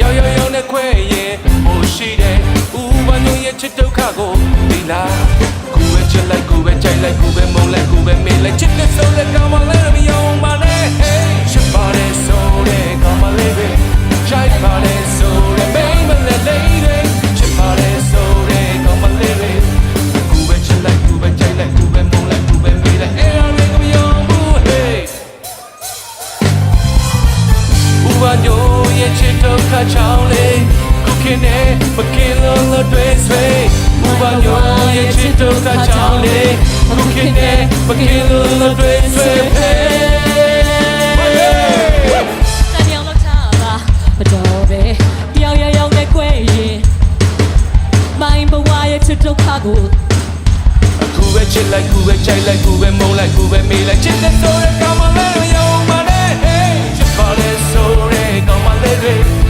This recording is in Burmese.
ရောက်နဲ့ခွဲရင်ဟိုရှိတယ်ဥပညုံရဲ့ချစ်ဒုက္ခကိုဒီလားကိုပဲချစ်လိုက်ကိုပဲကြိုက်လိုက်ကိုပဲမုန်းလိုက်ကိုပဲမေးလိုက်ချစ်တဲ့ဆိုတဲ့ကောင်မလေးမယုံပါနဲ့ချစ်ပါတယ်ဆိုတဲ့ကောင်မလေးပဲကြိုက်ပါတယ်ဆိုတဲ့မိန်းမလေးလေးတွေချစ်ပါတယ်ဆိုတဲ့ကောင်မလေးပဲကိုပဲချစ်လိုက်ကိုပဲကြိုက်လိုက်ကိုပဲမုန်းလိုက်ကိုပဲမေးလိုက်အဲ့ဒါလေးမယုံဘူး hey ဥပညုံရဲ့ချစ်ဒုက္ခချောင်းလေးကိုခင်နဲ့မခင်လုံးလို့တွေ့ဆွေဥပညုံရဲ့ချစ်ဒုက္ခချောင်းလေးကိုခင်နဲ့မခင်လုံးလို့တွေ့ဆွေတန်ရောင်လောက်ချပါမတော်ပဲရောက်နဲ့ခွဲရင်မိုင်းဘဝရဲ့ချစ်ဒုက္ခကိုအခုပဲချစ်လိုက်ကိုပဲကြိုက်လိုက်ကိုပဲမုန်းလိုက်ကိုပဲမေးလိုက်ချစ်တဲ့ဆိုတဲ့ကောင်မလေးမယုံပါနဲ့ချစ်ပါလေဆိုတဲ့ကောင်မလေးတွေ